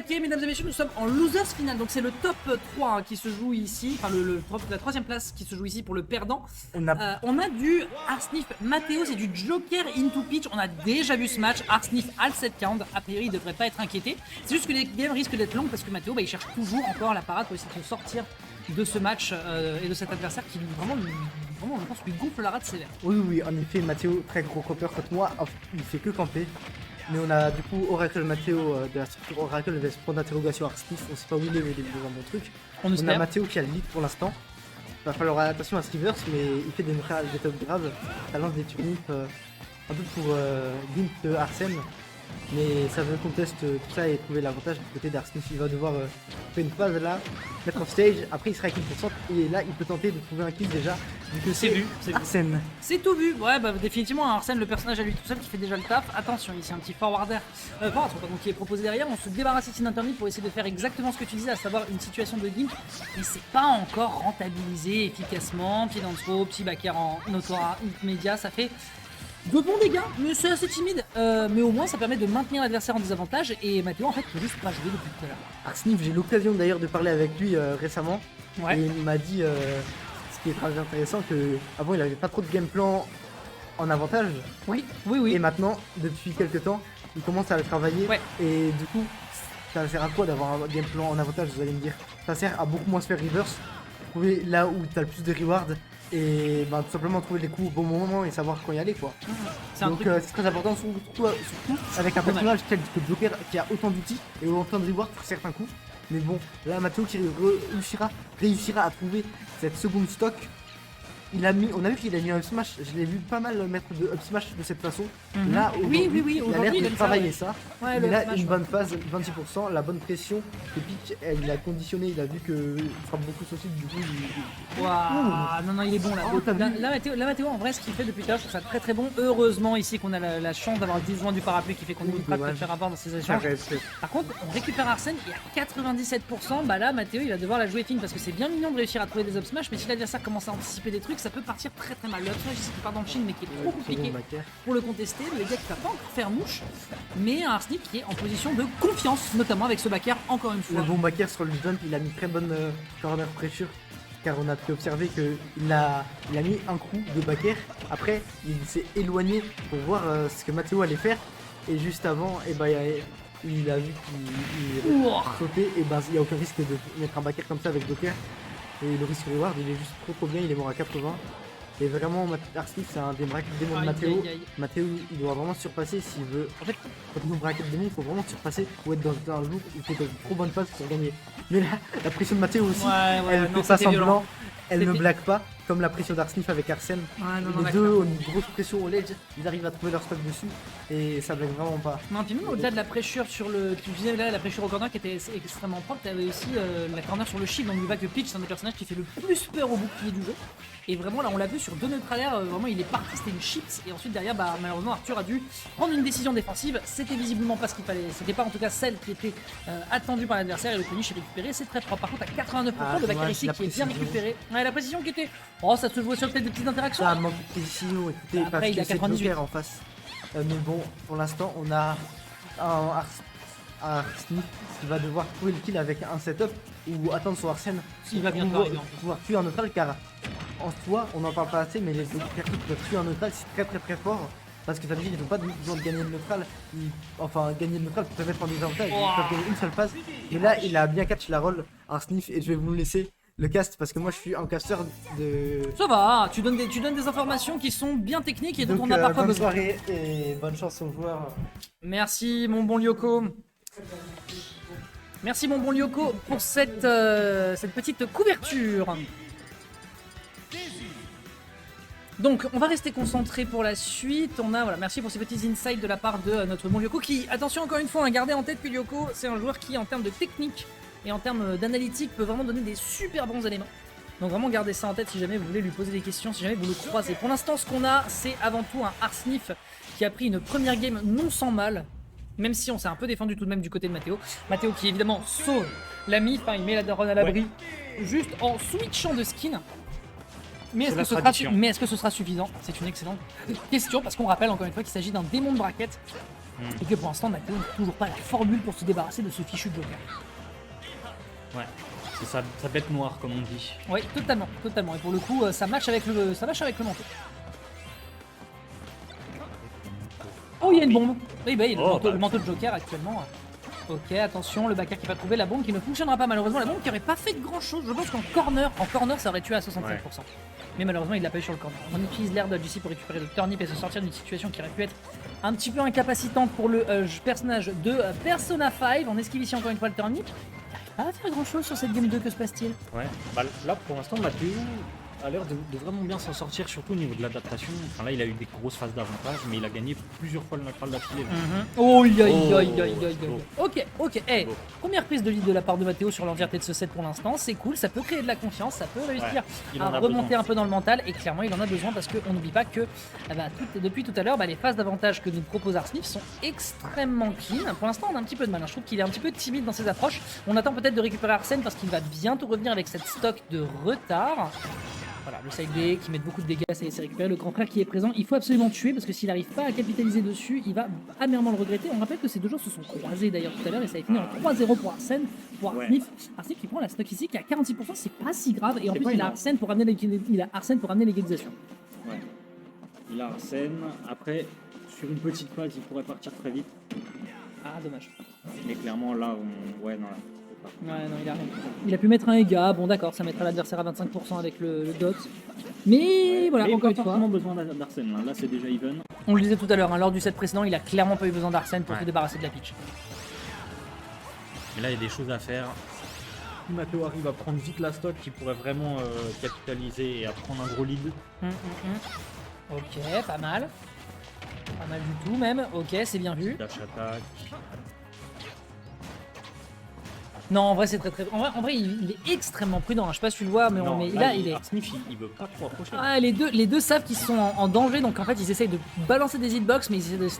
Ok, mesdames et messieurs, nous sommes en losers final, donc c'est le top 3 qui se joue ici, enfin la troisième place qui se joue ici pour le perdant. On a du Arsnif Matteo, c'est du Joker into Pitch, on a déjà vu ce match, Arsnif a le 7 count, a priori il devrait pas être inquiété. C'est juste que les games risquent d'être longues parce que Matteo il cherche toujours encore la parade pour essayer de sortir de ce match et de cet adversaire qui vraiment je pense lui gonfle la rate sévère. Oui, en effet, Matteo, très gros campeur contre moi, il fait que camper. Mais on a du coup Oracle Matteo de la structure Oracle avec ce point d'interrogation Arsnif, on sait pas où il est mais il est devant mon truc. On a Matteo qui a le lead pour l'instant. Il va falloir attention à ce reverse mais il fait des top graves, ça lance des turnips un peu pour Gimp Arsène. Mais ça veut conteste tout ça et trouver l'avantage du côté d'Arsnif. Il va devoir faire une phase là, mettre en stage, après il sera à 15% et là il peut tenter de trouver un kill déjà vu que c'est Arsène. C'est tout vu, ouais bah définitivement Arsène le personnage à lui tout seul qui fait déjà le taf. Attention ici un petit forwarder qui est proposé derrière, on se débarrasse ici d'un turn pour essayer de faire exactement ce que tu disais, à savoir une situation de gimp, mais c'est pas encore rentabilisé efficacement, pied dans le throw, petit backer en Notora média, ça fait de bons dégâts, mais c'est assez timide. Mais au moins, ça permet de maintenir l'adversaire en désavantage. Et Matteo, en fait, peut juste pas jouer depuis tout à l'heure. Arsnif, j'ai l'occasion d'ailleurs de parler avec lui récemment. Ouais. Et il m'a dit, ce qui est très intéressant, qu'avant il avait pas trop de game plan en avantage. Oui. Et maintenant, depuis quelques temps, il commence à le travailler. Ouais. Et du coup, ça sert à quoi d'avoir un game plan en avantage, vous allez me dire? Ça sert à beaucoup moins se faire reverse, trouver là où tu as le plus de rewards. Et bah, tout simplement trouver les coups au bon moment et savoir quand y aller quoi. Donc c'est très important surtout avec un personnage tel que Joker qui a autant d'outils et autant de rewards pour certains coups. Mais bon, là Matteo qui réussira à trouver cette seconde stock. On a vu qu'il a mis un up smash, je l'ai vu pas mal mettre de up smash de cette façon. Là, oui, il a l'air de travailler ça. Ouais, il a une bonne phase, 26%, la bonne pression. Le pic, il a conditionné, il a vu qu'il frappe beaucoup saucisse, du coup non, il est bon là. Là, Matteo, en vrai, ce qu'il fait depuis tout à l'heure, je trouve ça très très bon. Heureusement ici qu'on a la chance d'avoir le disjoint du parapluie qui fait qu'on évite pas de faire avoir dans ces échanges. Par contre, on récupère Arsène et à 97%, bah là, Matteo il va devoir la jouer fine parce que c'est bien mignon de réussir à trouver des up smash, mais si l'adversaire commence à anticiper des trucs, ça peut partir très très mal. Le up smash ici qui part dans le shield mais qui est trop compliqué pour le contester. Le gars qui va pas encore faire mouche, mais un Arsnif qui est en position de confiance, notamment avec ce backer encore une fois. Le bon backer sur le jump, il a mis très bonne corner pressure. Car on a pu observer qu'il a mis un coup de backer, après il s'est éloigné pour voir ce que Matteo allait faire, et juste avant, et il a vu qu'il sautait, et il n'y a aucun risque de mettre un backer comme ça avec Joker, et le risque reward il est juste trop bien, il est mort à 80, et vraiment Arsnif c'est un des brackets démons de Matteo. Matteo il doit vraiment surpasser s'il veut, en fait quand on bracket démon il faut vraiment surpasser pour être dans un jour où il fait une trop bonne phase pour gagner. Mais là, la pression de Matteo aussi, elle fait pas semblant, elle ne blague pas, comme la pression d'Arsnif avec Arsène. Les deux ont une grosse pression au ledge, ils arrivent à trouver leur stock dessus, et ça blague vraiment pas. Non, puis même au-delà de la pressure sur le... Tu disais là, la pressure au corner qui était extrêmement propre, tu avais aussi la corner sur le shield, donc le back pitch, c'est un des personnages qui fait le plus peur au bouclier du jeu. Et vraiment là on l'a vu sur deux neutralaires, vraiment il est parti, c'était une chips, et ensuite derrière malheureusement Arthur a dû prendre une décision défensive, c'était visiblement pas ce qu'il fallait, c'était pas en tout cas celle qui était attendue par l'adversaire, et le punish est récupéré, c'est très propre. Par contre à 89%, le backer ici qui est bien récupéré. Ouais, la précision qui était... Oh, ça se jouait sur peut-être des petites interactions. Ça manque de précision, écoutez, après, parce que c'est Joker en face. Mais bon, pour l'instant on a un Arsnif qui va devoir trouver le kill avec un setup ou attendre son Arsène il va bien pouvoir tuer en neutral, car en soi on n'en parle pas assez, mais les cartes qui peuvent tuer en neutral c'est très fort, parce que ça veut dire qu'ils n'ont pas besoin de gagner le neutral, gagner le neutral pour te mettre en désavantage, ils peuvent gagner une seule phase, et là il a bien catch la roll Arsnif, et je vais vous laisser le cast parce que moi je suis un casteur de... Ça va, tu donnes des informations qui sont bien techniques et dont on a parfois besoin. Bonne soirée et bonne chance aux joueurs. Merci mon bon Lyoko. Merci mon bon Lyoko pour cette petite couverture. Donc on va rester concentré pour la suite. Merci pour ces petits insights de la part de notre bon Lyoko qui, attention encore une fois, hein, gardez en tête que Lyoko c'est un joueur qui en termes de technique et en termes d'analytique peut vraiment donner des super bons éléments. Donc vraiment gardez ça en tête si jamais vous voulez lui poser des questions, si jamais vous le croisez. Pour l'instant ce qu'on a c'est avant tout un Arsnif qui a pris une première game non sans mal. Même si on s'est un peu défendu tout de même du côté de Matteo. Matteo qui évidemment sauve la mif, il met la daronne à l'abri juste en switchant de skin. Mais est-ce que ce sera suffisant? C'est une excellente question parce qu'on rappelle encore une fois qu'il s'agit d'un démon de bracket Et que pour l'instant, Mathéo n'a toujours pas la formule pour se débarrasser de ce fichu Joker. Ouais, c'est sa bête noire, comme on dit. Oui, totalement, totalement. Et pour le coup, ça match avec le manteau. Oh, il y a une bombe. Oui, bah, il y a le manteau de Joker actuellement. Ok, attention, le backer qui va trouver la bombe qui ne fonctionnera pas malheureusement. La bombe qui aurait pas fait de grand chose. Je pense qu'en corner, ça aurait tué à 65%. Ouais. Mais malheureusement, il l'a pas eu sur le corner. On utilise l'air dodge ici pour récupérer le turnip et se sortir d'une situation qui aurait pu être un petit peu incapacitante pour le personnage de Persona 5. On esquive ici encore une fois le turnip. Il n'arrive pas à faire grand chose sur cette game 2, que se passe-t-il? Ouais, bah là pour l'instant, Mathéo a l'air de vraiment bien s'en sortir, surtout au niveau de l'adaptation. Enfin là, il a eu des grosses phases d'avantage, mais il a gagné plusieurs fois le neutral d'affilée. Oh, ok. Hey, première prise de lead de la part de Mathéo sur l'entièreté de ce set pour l'instant. C'est cool, ça peut créer de la confiance, ça peut réussir à remonter un peu dans le mental. Et clairement, il en a besoin parce qu'on n'oublie pas que depuis tout à l'heure, les phases d'avantage que nous propose Arsnif sont extrêmement clean. Pour l'instant, on a un petit peu de mal. Je trouve qu'il est un petit peu timide dans ses approches. On attend peut-être de récupérer Arsène parce qu'il va bientôt revenir avec cette stock de retard. Voilà, le side B qui met beaucoup de dégâts, ça y est, c'est récupéré. Le grand frère qui est présent, il faut absolument tuer parce que s'il n'arrive pas à capitaliser dessus, il va amèrement le regretter. On rappelle que ces deux joueurs se sont croisés d'ailleurs tout à l'heure et ça a fini en 3-0 pour Arsène, pour Arsnif. Arsnif qui prend la stock ici qui est à 46%, c'est pas si grave. Et en plus, il a Arsène pour amener l'égalisation. Ouais, il a Arsène. Après, sur une petite phase, il pourrait partir très vite. Ah, dommage. Mais clairement, là, Ouais, non, il a rien. Il a pu mettre un EGA, bon d'accord, ça mettra l'adversaire à 25% avec le dot. Mais voilà, encore une fois. Il n'a pas besoin d'Arsène, là c'est déjà even. On le disait tout à l'heure, lors du set précédent, il a clairement pas eu besoin d'Arsène pour se débarrasser de la pitch. Mais là, il y a des choses à faire. Si Mathéo arrive à prendre vite la stock, qui pourrait vraiment capitaliser et à prendre un gros lead. Ok, pas mal. Pas mal du tout même, ok, c'est bien vu. Dash attack. Non, en vrai, c'est très. En vrai, il est extrêmement prudent. Je sais pas si tu le vois, mais, il est. Arsnif, il veut pas trop approcher. Ah, les deux savent qu'ils sont en danger, donc en fait, ils essayent de balancer des hitbox, mais ils essayent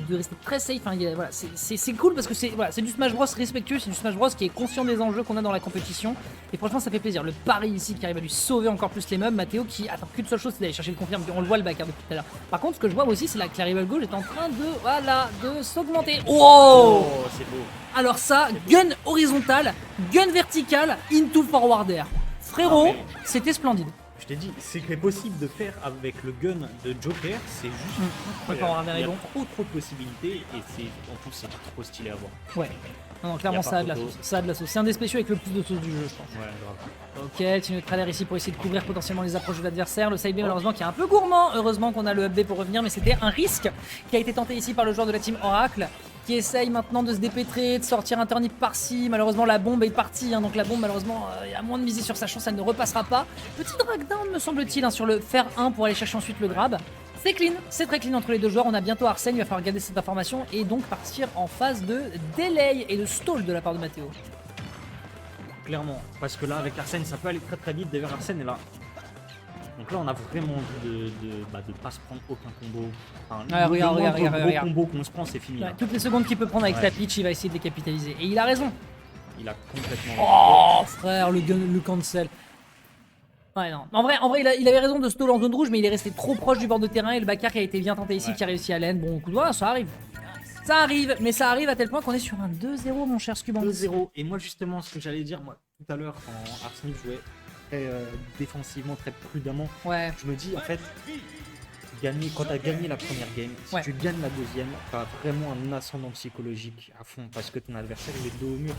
de rester très safe. Enfin, voilà, c'est cool parce que c'est du Smash Bros respectueux, c'est du Smash Bros qui est conscient des enjeux qu'on a dans la compétition. Et franchement, ça fait plaisir. Le pari ici qui arrive à lui sauver encore plus les meubles. Mathéo qui attend qu'une seule chose, c'est d'aller chercher le confirme. On le voit le backer depuis tout à l'heure. Par contre, ce que je vois aussi, c'est que la rival gauche est en train de s'augmenter. Oh, c'est beau. Alors ça, gun horizontal, gun vertical, into forward air. Frérot, c'était splendide. Je t'ai dit, c'est possible de faire avec le gun de Joker, c'est juste incroyable. Il y a trop de possibilités et en plus c'est trop stylé à voir. Ouais. Non, clairement ça a de la sauce. Ça a de la sauce. C'est un des spéciaux avec le plus de sauce du jeu, je pense. Ouais, grave. Ok, petit neutralaire ici pour essayer de couvrir potentiellement les approches de l'adversaire. Le side B malheureusement qui est un peu gourmand. Heureusement qu'on a le up B pour revenir, mais c'était un risque qui a été tenté ici par le joueur de la team Oracle, qui essaye maintenant de se dépêtrer, de sortir un turnip par-ci. Malheureusement, la bombe est partie, donc la bombe, malheureusement, il y a moins de miser sur sa chance, elle ne repassera pas. Petit drag down, me semble-t-il, sur le fer 1 pour aller chercher ensuite le grab. C'est clean, c'est très clean entre les deux joueurs. On a bientôt Arsène, il va falloir garder cette information et donc partir en phase de delay et de stall de la part de Mathéo. Clairement, parce que là, avec Arsène, ça peut aller très très vite. D'ailleurs, Arsène est là. Donc là, on a vraiment envie de pas se prendre aucun combo. Enfin, regarde. Combo qu'on se prend, c'est fini. Ouais, toutes les secondes qu'il peut prendre avec la pitch, il va essayer de les capitaliser. Et il a raison. Il a complètement. Oh frère, le cancel. Ouais, non. En vrai il avait raison de stall en zone rouge, mais il est resté trop proche du bord de terrain et le backer qui a été bien tenté ici, qui a réussi à l'end. Bon, coup de doigt, ça arrive. Ça arrive, mais ça arrive à tel point qu'on est sur un 2-0, mon cher Scuban. 2-0. Et moi, justement, ce que j'allais dire, moi, tout à l'heure, quand Arsnif jouait très défensivement, très prudemment, je me dis, en fait, quand tu as gagné la première game, si tu gagnes la deuxième, tu as vraiment un ascendant psychologique à fond parce que ton adversaire il est dos au mur.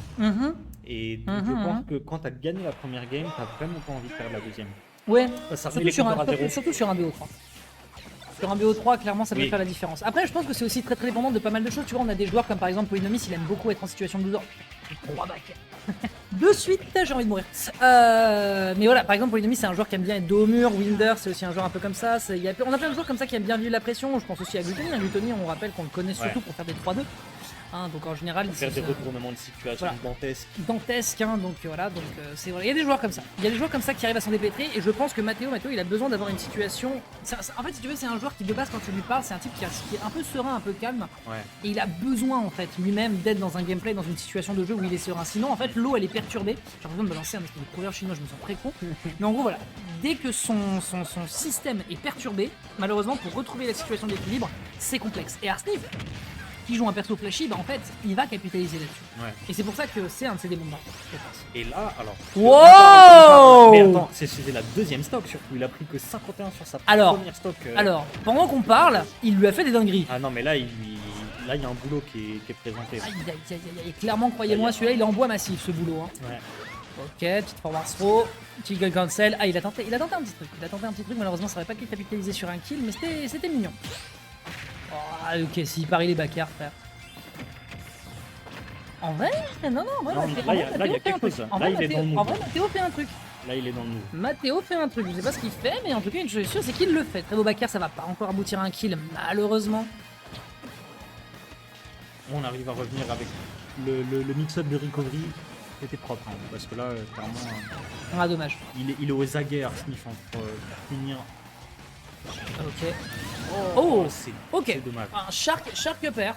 Et donc, je pense que quand tu as gagné la première game, tu vraiment pas envie de faire la deuxième. Ouais, surtout sur un BO3. Sur un BO3, clairement, ça peut faire la différence. Après, je pense que c'est aussi très très dépendant de pas mal de choses. Tu vois, on a des joueurs comme par exemple Polynomis, il aime beaucoup être en situation de loser. 3 bacs. De suite, j'ai envie de mourir. Mais voilà, par exemple, Polynomis, c'est un joueur qui aime bien être dos au mur. Winder, c'est aussi un joueur un peu comme ça. On a plein de joueurs comme ça qui aiment bien vivre la pression. Je pense aussi à Gluttony. Gluttony, on rappelle qu'on le connaît surtout pour faire des 3-2. Donc en général, faire des retournements de situation dantesques, donc voilà, c'est vrai. Il y a des joueurs comme ça. Il y a des joueurs comme ça qui arrivent à s'en dépêtrer et je pense que Mathéo, il a besoin d'avoir une situation. En fait, si tu veux, c'est un joueur qui de base quand tu lui parles, c'est un type qui est un peu serein, un peu calme. Et il a besoin en fait lui-même d'être dans un gameplay, dans une situation de jeu où il est serein. Sinon, en fait, l'eau elle est perturbée. J'ai besoin de me lancer un espèce de proverbe chinois, je me sens très con. Mais en gros, voilà. Dès que son système est perturbé, malheureusement, pour retrouver la situation d'équilibre, c'est complexe. Et Arsnif, qui joue un perso flashy, bah en fait, il va capitaliser là-dessus. Ouais. Et c'est pour ça que c'est un de ses démons de marque, je pense. Et là, alors. Wow! Mais attends, c'était la deuxième stock surtout. Il a pris que 51 sur sa première stock. Alors, pendant qu'on parle, il lui a fait des dingueries. Ah non, mais là, il y a un boulot qui est présenté. Aïe, aïe, aïe, aïe. Et clairement, croyez-moi, celui-là, il est en bois massif, ce boulot. Hein. Ouais. Ok, petite forward throw, petit gun cancel. Ah, il a tenté un petit truc. Malheureusement, ça aurait pas capitalisé sur un kill, mais c'était mignon. Oh, ok, s'il parie les backers, frère. En vrai, non, en vrai, là, il y a quelque chose. Là, il est dans le move. En vrai, Mathéo fait un truc. Là, il est dans le move. Mathéo fait un truc. Je sais pas ce qu'il fait, mais en tout cas, une chose est sûre, c'est qu'il le fait. Très beau backer, ça va pas encore aboutir à un kill, malheureusement. On arrive à revenir avec le mix-up de recovery. C'était propre, hein, parce que là, clairement, Ah, dommage. il est aux aguets, Arsnif, pour finir. Ok. Oh, ok. C'est dommage. Un shark upper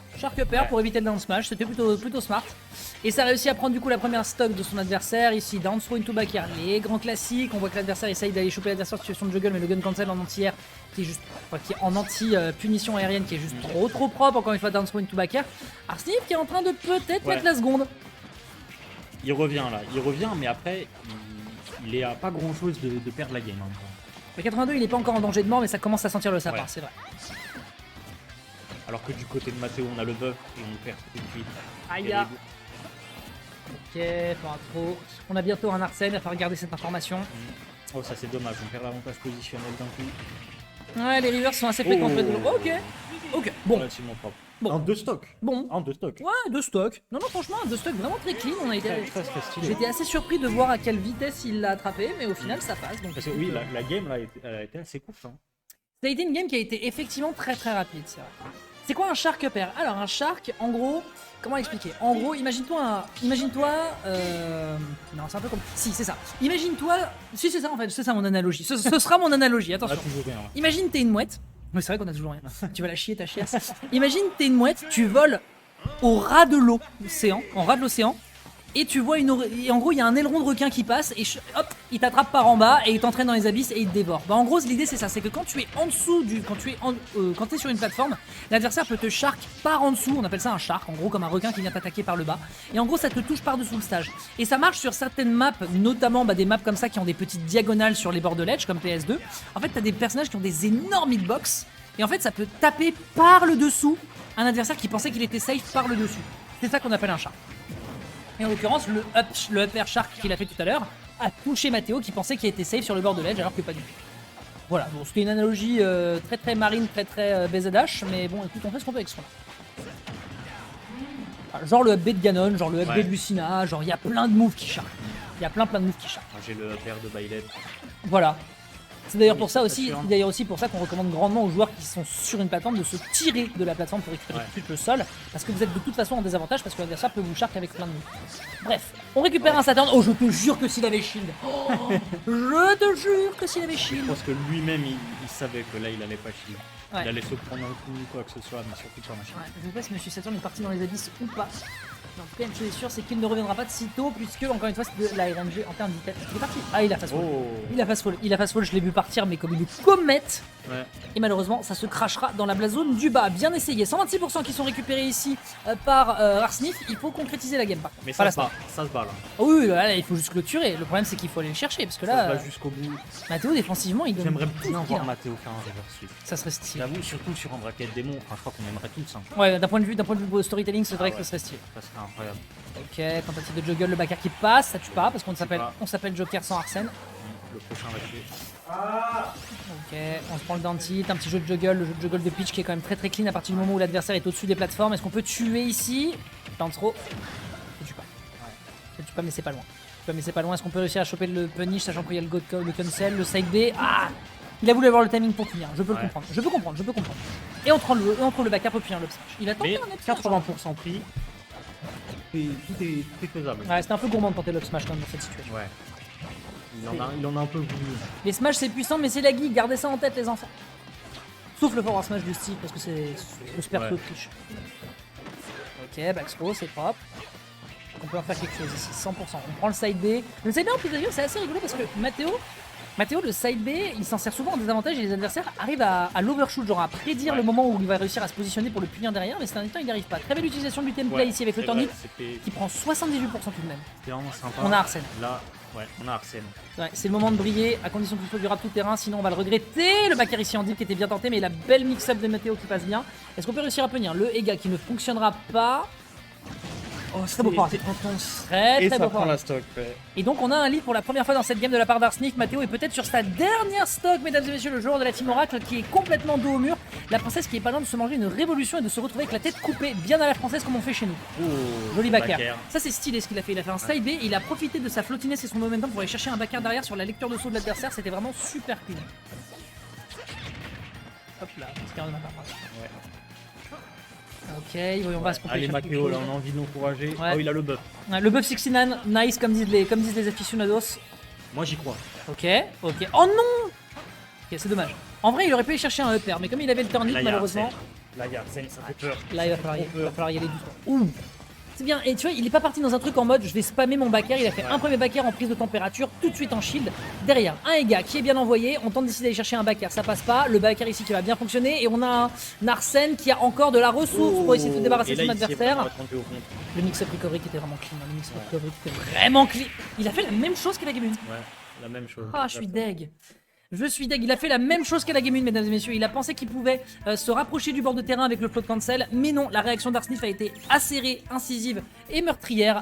pour éviter le down smash, c'était plutôt smart. Et ça a réussi à prendre du coup la première stock de son adversaire. Ici, down throw into back air, les grands classiques. On voit que l'adversaire essaye d'aller choper l'adversaire en situation de juggle, mais le gun cancel en anti-air, qui est juste, qui est en anti-punition aérienne, qui est juste trop propre. Encore une fois, down throw into back air. Arsnif qui est en train de peut-être mettre la seconde. Il revient là, mais après, il est à pas grand chose de perdre la game. Hein. Le 82, il est pas encore en danger de mort, mais ça commence à sentir le sapin, c'est vrai. Alors que du côté de Mathéo, on a le buff et on perd tout de suite. Aïe. Ok, pas trop. On a bientôt un Arsène, il va falloir garder cette information. Oh, ça c'est dommage, on perd l'avantage positionnel d'un coup. Ouais, les rivers sont assez fréquents. Ok, bon. Relativement propre. Bon. En deux stocks. Bon. En deux stocks. Ouais, deux stocks. Non, franchement, deux stocks vraiment très clean. On a été. Très stylé. J'étais assez surpris de voir à quelle vitesse il l'a attrapé, mais au final, ça passe. Donc, parce que oui, la game là, elle a été assez courte. Hein. Ça a été une game qui a été effectivement très rapide, c'est vrai. C'est quoi un shark upper? Alors, un shark, en gros, comment expliquer? En gros, imagine-toi. Non, c'est un peu comme. Si, c'est ça. Imagine-toi. Si, c'est ça en fait, c'est ça mon analogie. Ce sera mon analogie, attention. Rien, ouais. Imagine, t'es une mouette. Oui, c'est vrai qu'on a toujours rien. Tu vas la chier, ta chiasse. Imagine, t'es une mouette, tu voles au ras de l'océan, en ras de l'océan, et tu vois et en gros, il y a un aileron de requin qui passe, et hop, il t'attrape par en bas, et il t'entraîne dans les abysses, et il te dévore. Bah, en gros, l'idée, c'est ça, c'est que quand tu es en dessous quand t'es sur une plateforme, l'adversaire peut te shark par en dessous, on appelle ça un shark, en gros, comme un requin qui vient t'attaquer par le bas, et en gros, ça te touche par-dessous le stage. Et ça marche sur certaines maps, notamment des maps comme ça qui ont des petites diagonales sur les bords de ledge, comme PS2. En fait, t'as des personnages qui ont des énormes hitbox. Et en fait, ça peut taper par le dessous un adversaire qui pensait qu'il était safe par le dessus. C'est ça qu'on appelle un shark. Et en l'occurrence, le upper shark qu'il a fait tout à l'heure a touché Mathéo qui pensait qu'il était safe sur le bord de l'edge alors que pas du tout. Voilà, bon, c'était une analogie très marine, très BZH, mais bon, écoute, on fait ce qu'on peut avec ce qu'on a. Genre le up B de Ganon, genre le up B de Lucina, genre il y a plein de moves qui shark. Il y a plein de moves qui shark. J'ai le upper de Bailet. Voilà. C'est d'ailleurs pour ça aussi, qu'on recommande grandement aux joueurs qui sont sur une plateforme de se tirer de la plateforme pour récupérer tout de suite le sol, parce que vous êtes de toute façon en désavantage parce que l'adversaire peut vous shark avec plein de moves. Bref, on récupère un Saturn. Oh, je te jure que s'il avait shield. Oh, je te jure que s'il avait shield. Je pense que lui-même il savait que là il allait pas shield. Ouais. Il allait se prendre un coup, quoi que ce soit, mais surtout pas machin. Ouais, je sais pas si Monsieur Saturn est parti dans les abysses ou pas. En tout cas, une chose est sûre, c'est qu'il ne reviendra pas de sitôt, puisque, encore une fois, c'est de la RNG en termes d'ITF. Il est parti. Ah, il a fast fall. Oh. Il a fast fall, je l'ai vu partir, mais comme une comète. Ouais. Et malheureusement, ça se crachera dans la blast zone du bas. Bien essayé. 126% qui sont récupérés ici par Arsnif. Il faut concrétiser la game. Mais ça se bat là. Oh oui, là, il faut juste clôturer. Le problème, c'est qu'il faut aller le chercher, parce que là. Ça se bat jusqu'au bout. Mathéo, défensivement, il donne. J'aimerais bien voir Mathéo faire un reverse sweep. Ça serait stylé. J'avoue, surtout sur un bracket démon, enfin, je crois qu'on aimerait tous. Hein. Ouais, d'un point de vue storytelling, c'est vrai que ça serait stylé. Ça serait incroyable. Ok, tentative de juggle, le backer qui passe, ça tue pas parce qu'on s'appelle Joker sans Arsène. Le prochain va tuer. Ok, on se prend le down tilt, un petit jeu de juggle, le jeu de juggle de pitch qui est quand même très clean à partir du moment où l'adversaire est au-dessus des plateformes. Est-ce qu'on peut tuer ici? Down throw. Ça tue pas. Ça tue pas, mais c'est pas loin. Est-ce qu'on peut réussir à choper le punish sachant qu'il y a le cancel, le side B? Ah! Il a voulu avoir le timing pour punir, je peux le comprendre. Je peux comprendre. Et on trouve le backer pour punir le smash. Il a tenté un autre 80% pris. Tout est faisable. Ouais, c'était un peu gourmand de tenter l'up smash quand même dans cette situation. Ouais. Il en a un peu voulu. Les smash c'est puissant, mais c'est la geek, gardez ça en tête les enfants. Sauf le forward smash du style parce que c'est le super peu triche. Ok, back throw, c'est propre. On peut en faire quelque chose ici, 100%. On prend le side B. Le side B en plus d'ailleurs c'est assez rigolo parce que Mathéo, Mathéo, le side B, il s'en sert souvent en désavantage et les adversaires arrivent à l'overshoot, genre à prédire le moment où il va réussir à se positionner pour le punir derrière, mais c'est un temps il n'y arrive pas. Très belle utilisation du template ici avec le turn qui prend 78% tout de même. C'est vraiment sympa. On a Arsène. Là, ouais, on a Arsène. C'est le moment de briller, à condition qu'il soit durable tout terrain, sinon on va le regretter. Le backer ici en deep qui était bien tenté, mais la belle mix-up de Mathéo qui passe bien. Est-ce qu'on peut réussir à punir le Ega qui ne fonctionnera pas? Oh, très beau party. Très beau prend la stock. Et donc on a un lead pour la première fois dans cette game de la part d'Arsenic. Mathéo est peut-être sur sa dernière stock, mesdames et messieurs, le joueur de la team Oracle qui est complètement dos au mur. La princesse qui est pas loin de se manger une révolution et de se retrouver avec la tête coupée bien à la française comme on fait chez nous. Oh, joli backer. Ça c'est stylé ce qu'il a fait. Il a fait un side B, il a profité de sa flottiness et son momentum pour aller chercher un backer derrière sur la lecture de saut de l'adversaire. C'était vraiment super clean. Hop là, c'est de ma part. Ouais. Ok, on va se compliquer. Allez Mathéo, là on a envie de l'encourager. Oh, il a le buff. Le buff 69, nice comme disent les aficionados. Moi j'y crois. Ok. Oh non. Ok, c'est dommage. En vrai, il aurait pu aller chercher un upper, mais comme il avait le turn hit, malheureusement. Là, il y a Arsène, ça fait peur. Là, il va falloir y aller doucement. Ouh. C'est bien, et tu vois, il est pas parti dans un truc en mode je vais spammer mon backer, il a fait un premier backer en prise de température, tout de suite en shield. Derrière, un Ega qui est bien envoyé, on tente d'essayer d'aller chercher un backer, ça passe pas. Le backer ici qui va bien fonctionner, et on a un Arsène qui a encore de la ressource pour essayer de se débarrasser de son adversaire. Le mix-up recovery qui était vraiment clean, le mix-up recovery qui était vraiment clean. Il a fait la même chose que la game 1. Ouais, la même chose. Ah, je suis deg. Il a fait la même chose qu'à la Game 1, mesdames et messieurs. Il a pensé qu'il pouvait se rapprocher du bord de terrain avec le float cancel, mais non, la réaction d'Arsnif a été acérée, incisive et meurtrière.